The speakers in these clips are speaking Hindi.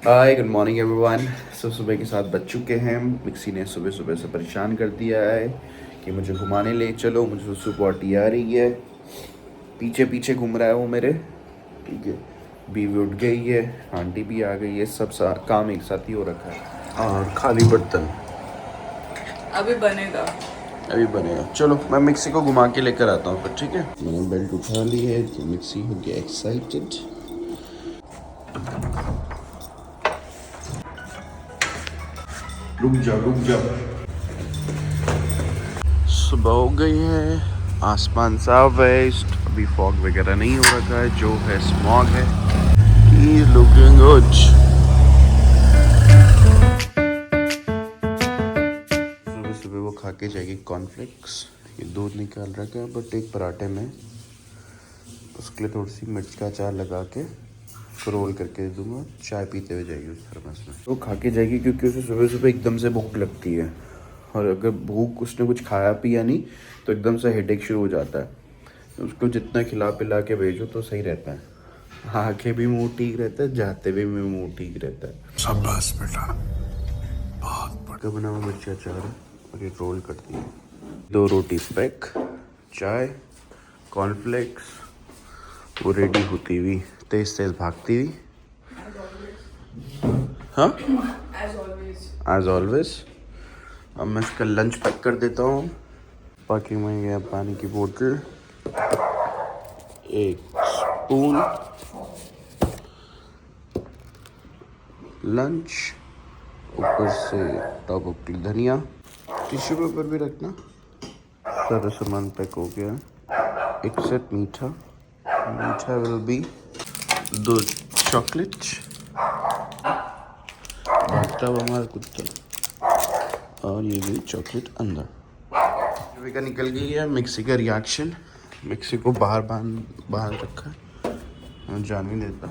Hi good morning everyone. सुबह के साथ बज चुके हैं। मिक्सी ने सुबह सुबह से परेशान कर दिया है कि मुझे घुमाने ले चलो, मुझे सुसु पॉटी आ रही है। पीछे पीछे घूम रहा है वो मेरे। ठीक है, बीवी उठ गई है, आंटी भी आ गई है, सब काम एक साथ ही हो रखा है। और खाली बर्तन अभी बनेगा। अभी बनेगा। चलो मैं मिक्सी को घुमा के लेकर आता हूँ फिर। ठीक है, मैंने बेल्ट उठा ली है तो मिक्सी हो गया एक्साइटेड। रुक जाओ रुक जाओ। सुबह हो गई है, आसमान साफ है, अभी फॉग वगैरह नहीं हो रखा है, जो है स्मॉग है। He is looking good. सुबह सुबह वो खा के जाएगी कॉर्नफ्लेक्स। ये दूध निकाल रखा है बट एक पराठे में उसके लिए थोड़ी सी मिर्च का अचार लगा के रोल करके दे दूंगा। चाय पीते हुए जाएगी उस थर्मस में। वो खा के जाएगी क्योंकि उसे सुबह सुबह एकदम से भूख लगती है, और अगर भूख उसने कुछ खाया पिया नहीं तो एकदम से हेडेक शुरू हो जाता है। तो उसको जितना खिला पिला के भेजो तो सही रहता है। आके भी मुंह ठीक रहता है, जाते भी मुंह ठीक रहता है। शाबाश बेटा, बहुत बढ़िया बना हुआ मिर्ची अचार है। और ये रोल कर दिए। 2 रोटी पैक, चाय, कॉर्नफ्लेक्स, वो रेडी होती हुई तेज तेज भागती हुई। हाँ एज ऑलवेज। अब मैं इसका लंच पैक कर देता हूँ। बाकी में गया पानी की बोतल, एक स्पून, लंच, ऊपर से टॉप अप की धनिया, टिश्यू पेपर भी रखना। सारा सामान पैक हो गया। एक सेट मीठा, मीठा विल बी 2 चॉकलेट। भागता हुआ हमारा कुत्ता, और ये भी चॉकलेट अंदर। का निकल गई है। मिक्सी का रिएक्शन, मिक्सी को बाहर रखा है, जान नहीं देता।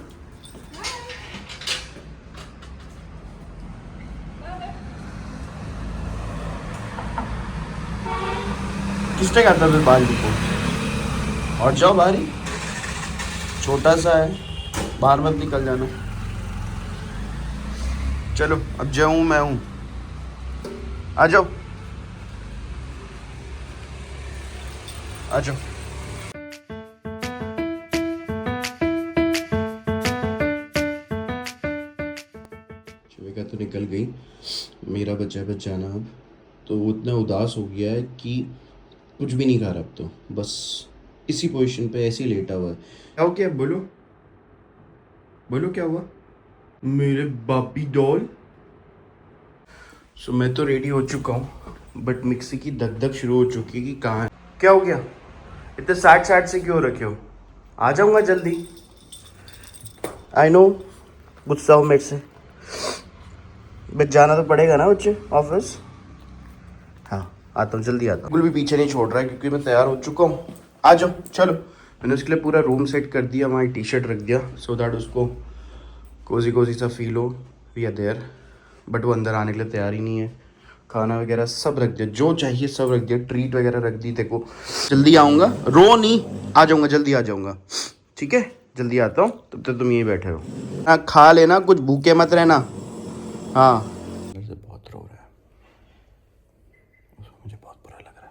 किसने कहा था फिर बाहर को? और जाओ बाहर ही, छोटा सा है, बाहर मत निकल जाना। चलो अब जाऊँ मैं हूँ, आ जाओ आ जाओ। शिविका तो निकल गई, मेरा बच्चा बच जाना। अब तो वो इतना उदास हो गया है कि कुछ भी नहीं खा रहा। अब तो बस इसी पोजीशन पे ऐसे ही लेटा हुआ है। क्या हो गया? बोलो बोलो, क्या हुआ मेरे बापी डॉल? सो मैं तो रेडी हो चुका हूँ, बट मिक्सी की धक धक शुरू हो चुकी है कि कहाँ है। क्या हो गया? इतने सैड सैड से क्यों रखे हो? आ जाऊँगा जल्दी। आई नो गुस्सा हो मेरे से, बट जाना तो पड़ेगा ना बच्चे ऑफिस। हाँ आता हूँ, जल्दी आता हूँ। बिल्कुल भी पीछे नहीं छोड़ रहा है क्योंकि मैं तैयार हो चुका हूँ। आ जाओ चलो। मैंने उसके लिए पूरा रूम सेट कर दिया, वहाँ टी शर्ट रख दिया सो दैट उसको कोजी कोजी सा फील हो। वी आर देयर, बट वो अंदर आने के लिए तैयार ही नहीं है। खाना वगैरह सब रख दिया, जो चाहिए सब रख दिया, ट्रीट वगैरह रख दी। देखो जल्दी आऊँगा, रो नहीं, आ जाऊँगा, जल्दी आ जाऊँगा। ठीक है जल्दी आता हूँ, तब तक तुम यहीं बैठे हो। हाँ खा लेना, कुछ भूखे मत रहना। हाँ से बहुत रो रहा है, उसको मुझे बहुत बुरा लग रहा है।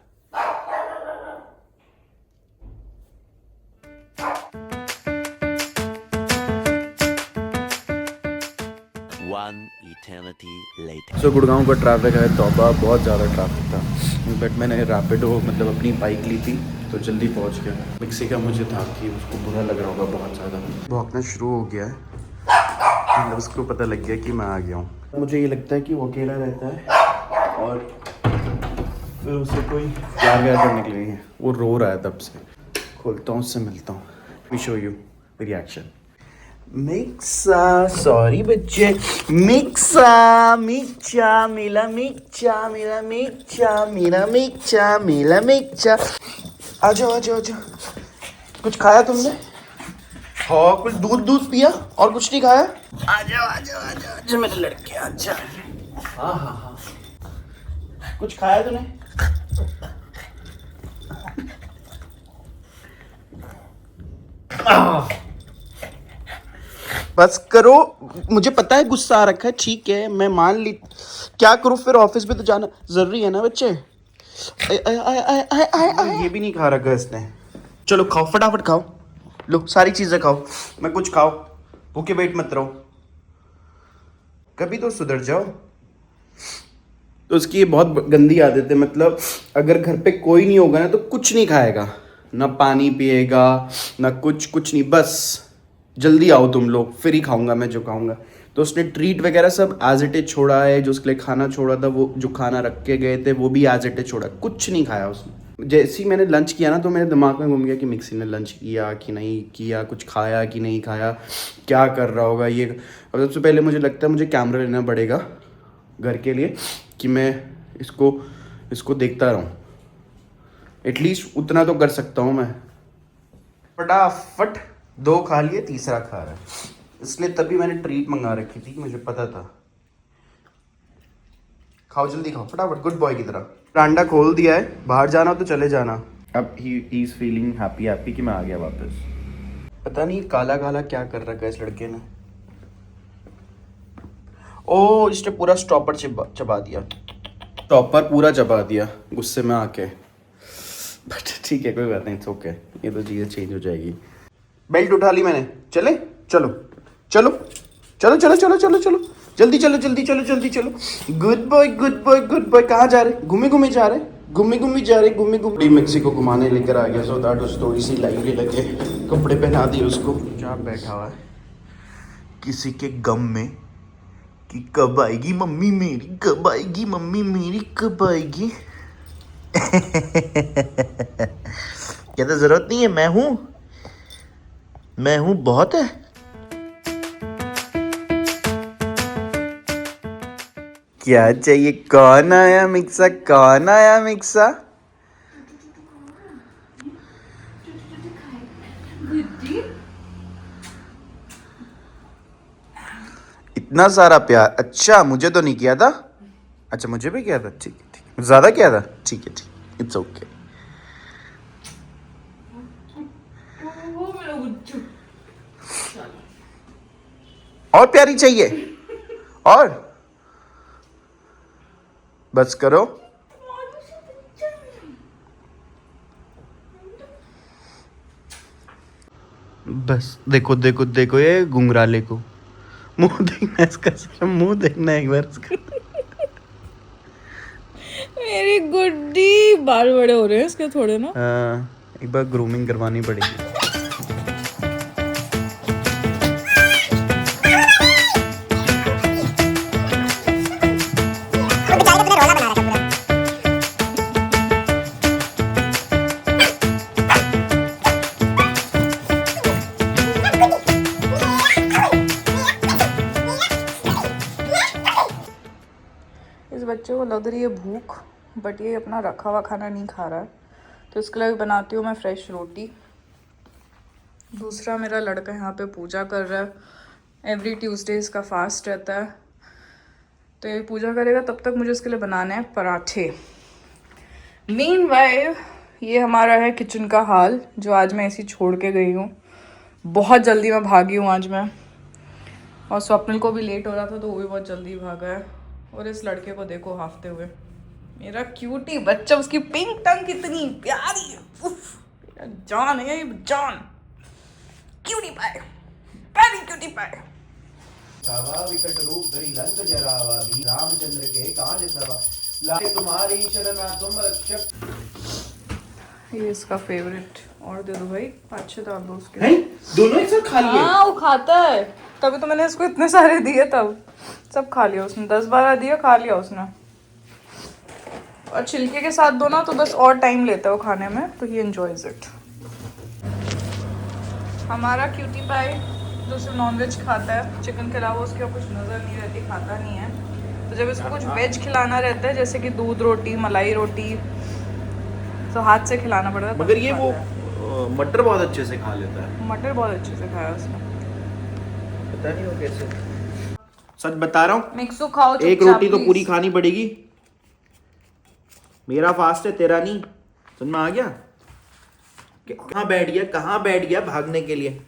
One eternity later. सो गुड़गांव का ट्रैफिक है तौबा, बहुत ज़्यादा ट्रैफिक था। बट मैंने रैपिडो मतलब अपनी बाइक ली थी तो जल्दी पहुंच गया। मिक्सी का मुझे था कि उसको बुरा लग रहा होगा बहुत ज़्यादा। भौंकना शुरू हो गया है, मतलब उसको पता लग गया कि मैं आ गया हूँ। मुझे ये लगता है कि वो अकेला रहता है और फिर उसे कोई प्यार व्यार करने के लिए है। वो रो रहा है तब से। खोलता हूँ, उससे मिलता हूँ, वी शो यू रिएक्शन। मिक्सा, सॉरी बच्चे, मिक्सा मिक्सा मिला मिक्सा मिला मिक्सा मिला मिक्सा मिला मिक्सा। आ जाओ आ जाओ आ जाओ। कुछ खाया तुमने? हाँ कुछ दूध दूध पिया और कुछ नहीं खाया? आ जाओ आ जाओ आ जाओ आ जाओ मेरे लड़के, आ जाओ। हाँ हाँ हाँ, कुछ खाया तूने? बस करो, मुझे पता है गुस्सा आ रखा है, ठीक है मैं मान ली, क्या करूँ फिर, ऑफिस भी तो जाना जरूरी है ना बच्चे। ये भी नहीं खा रखा इसने। चलो खाओ, फटाफट खाओ, लो सारी चीजें खाओ, मैं कुछ खाओ, भूखे पेट मत रहो, कभी तो सुधर जाओ। तो उसकी ये बहुत गंदी आदत है, मतलब अगर घर पे कोई नहीं होगा ना तो कुछ नहीं खाएगा, ना पानी पिएगा, ना कुछ नहीं, बस जल्दी आओ तुम लोग फिर ही खाऊंगा मैं जो खाऊंगा। तो उसने ट्रीट वगैरह सब एज इट इज छोड़ा है, जो उसके लिए खाना छोड़ा था, वो जो खाना रख के गए थे वो भी एज इट इज छोड़ा, कुछ नहीं खाया उसने। जैसे ही मैंने लंच किया ना तो मेरे दिमाग में घूम गया कि मिक्सी ने लंच किया कि नहीं किया, कुछ खाया कि नहीं खाया, क्या कर रहा होगा ये। और सबसे पहले मुझे लगता है मुझे कैमरा लेना पड़ेगा घर के लिए, कि मैं इसको देखता रहूं, एटलीस्ट उतना तो कर सकता हूं मैं। फटाफट 2 खा लिए, तीसरा खा रहा है, इसलिए तभी मैंने ट्रीट मंगा रखी थी, मुझे पता था। खाओ जल्दी खाओ फटाफट, गुड बॉय की तरह। अंडा खोल दिया है, बाहर जाना हो तो चले जाना। अब ही इज फीलिंग हैप्पी कि मैं आ गया वापस। पता नहीं काला काला क्या कर रखा है इस लड़के ने। ओ इसने पूरा स्टॉपर चबा दिया, स्टॉपर पूरा चबा दिया गुस्से में आके। बट ठीक है कोई बात नहीं, इट्स ओके, ये तो चीज़ें चेंज हो जाएगी। बेल्ट उठा ली मैंने, चले चलो चलो चलो चलो चलो चलो चलो जल्दी चलो जल्दी चलो जल्दी चलो। Good boy good boy good boy. कहाँ जा रहे, घूमे घूमे जा रहे, घूमे जा रहे, घूमे मेक्सिको घुमाने लेकर आ गया, सो दैट उस थोड़ी सी लाइवली लगे, कपड़े पहना दिए उसको। जहाँ बैठा हुआ है किसी के गम में कि कब आएगी मम्मी मेरी, कब आएगी मम्मी मेरी, कब आएगी। कहते जरूरत नहीं है, मैं हूं बहुत है। क्या चाहिए, कौन आया मिक्सा, कौन आया मिक्सा। इतना सारा प्यार, अच्छा मुझे तो नहीं किया था, अच्छा मुझे भी किया था, ठीक है ठीक है, ज्यादा किया था, ठीक है ठीक, इट्स ओके। और प्यारी चाहिए, और बस करो। बस देखो देखो देखो ये घुंघराले को, मुंह देखना इसका, मुंह देखना एक बार इसका। मेरी गुड्डी, बाल बड़े हो रहे हैं इसके थोड़े ना। एक बार ग्रूमिंग करवानी पड़ेगी। इस बच्चे को लग रही है भूख, बट ये अपना रखा हुआ खाना नहीं खा रहा है, तो इसके लिए बनाती हूँ मैं फ्रेश रोटी। दूसरा मेरा लड़का यहाँ पे पूजा कर रहा है, एवरी ट्यूसडे इसका फास्ट रहता है, तो ये पूजा करेगा तब तक मुझे इसके लिए बनाने हैं पराठे। मीनवाइल ये हमारा है किचन का हाल, जो आज मैं ऐसी छोड़ के गई हूँ। बहुत जल्दी मैं भागी हूँ आज मैं, और स्वप्निल को भी लेट हो रहा था तो वो भी बहुत जल्दी भागा है। और इस लड़के को देखो हाफते हुए, मेरा क्यूटी बच्चा, उसकी पिंक टंग कितनी प्यारी है, उफ, मेरा जान है ये जान, क्यूटी पाए, प्यारी क्यूटी पाए। विकट रूप धरि लंक जरावा, भी रामचंद्र के काज सवा, लाए तुम्हारी शरणा तुम रक्षक। ये इसका फेवरेट, और दे दो भाई, 5-6 डाल दो उसके। हैं? दोनों एक साथ खा लिए? हाँ वो खाता है, तभी तो मैंने इसको इतने सारे दिए, तब सब खा लिया उसने, 10-12 दिए, खा लिया उसने। और छिलके के साथ दो ना तो बस और टाइम लेता है वो खाने में, तो ही एंजॉयज इट। हमारा क्यूटी पाई जो सिर्फ नॉनवेज खाता है, चिकन के अलावा उसके कुछ नज़र नहीं रहती, खाता नहीं है, तो जब इसको कुछ वेज खिलाना रहता है जैसे कि दूध रोटी, मलाई रोटी, तो हाथ से खिलाना पड़ता है। मगर ये वो मटर बहुत अच्छे से खा लेता है। मटर बहुत अच्छे से खाया उसने, पता नहीं वो कैसे। सच बता रहा हूँ, मिक्सू खाओ, एक रोटी तो पूरी खानी पड़ेगी। मेरा फास्ट है, तेरा नहीं, समझ में आ गया? कहाँ बैठ गया भागने के लिए।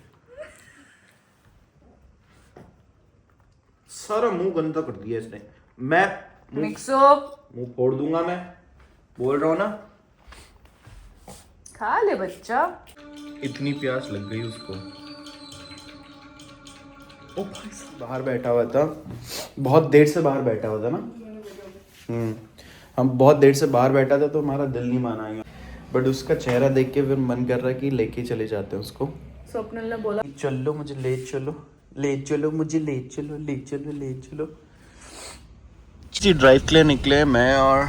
सारा मुंह गंदा कर दिया इसने। मैं मिक्सो मुंह फोड़ दूंगा, मैं बोल रहा हूँ ना। खा ले बच्चा। इतनी प्यास लग गई उसको। ओ भाई साहब, बाहर बैठा हुआ था, बहुत देर से बाहर बैठा हुआ था ना। हम बहुत देर से बाहर बैठा था तो हमारा दिल नहीं माना, बट उसका चेहरा देख के फिर मन कर रहा है कि लेके चले जाते हैं उसको। स्वप्निल ने बोला चलो मुझे ले चलो, ले चलो मुझे, ले चलो ले चलो ले चलो। जी ड्राइव के लिए निकले मैं और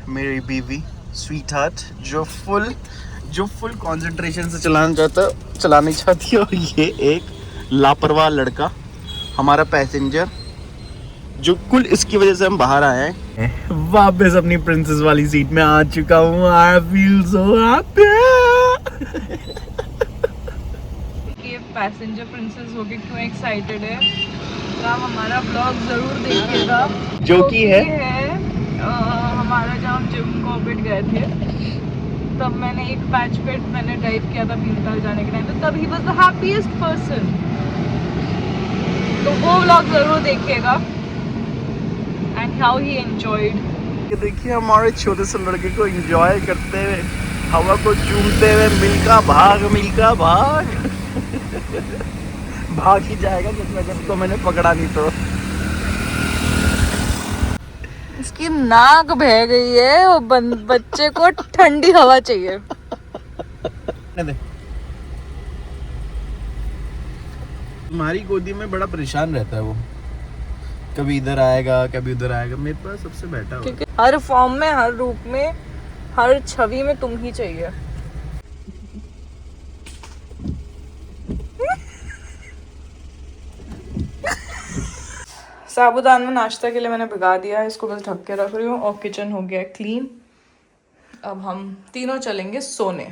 मेरी बीवी स्वीट हार्ट, जो फुल कंसंट्रेशन से चलाने चाहती है। और ये एक लापरवाह लड़का, हमारा पैसेंजर, जो कुल इसकी वजह से हम बाहर आए हैं। वापस अपनी प्रिंसेस वाली सीट में आ चुका हूँ। I feel so happy. कि पैसेंजर प्रिंसेस होके क्यों एक्साइटेड है, तो आप हमारा ब्लॉग जरूर देखिएगा, जो कि है हमारा जब हम जिम कॉर्बेट गए थे, तब मैंने एक पैच पे मैंने ड्राइव किया था भीमताल जाने के टाइम, तो तब he was the happiest person. तो वो व्लॉग जरूर देखिएगा एंड हाउ ही एंजॉयड। ये देखिए हमारे छोटे से लड़के को एंजॉय करते हुए, हवा को चूमते हुए, मिल्का भाग भाग ही जाएगा जब तो मैंने पकड़ा नहीं तो। इसकी नाक बह गई है और बच्चे को ठंडी हवा चाहिए। तुम्हारी गोदी में बड़ा परेशान रहता है वो, कभी इधर आएगा कभी उधर आएगा, मेरे पास सबसे बैठा हुआ। क्योंकि हर फॉर्म में, हर रूप में, हर छवि में तुम ही चाहिए। साबूदाना नाश्ता के लिए मैंने भिगा दिया है, इसको बस ढक के रख रही हूँ और किचन हो गया क्लीन। अब हम तीनों चलेंगे सोने।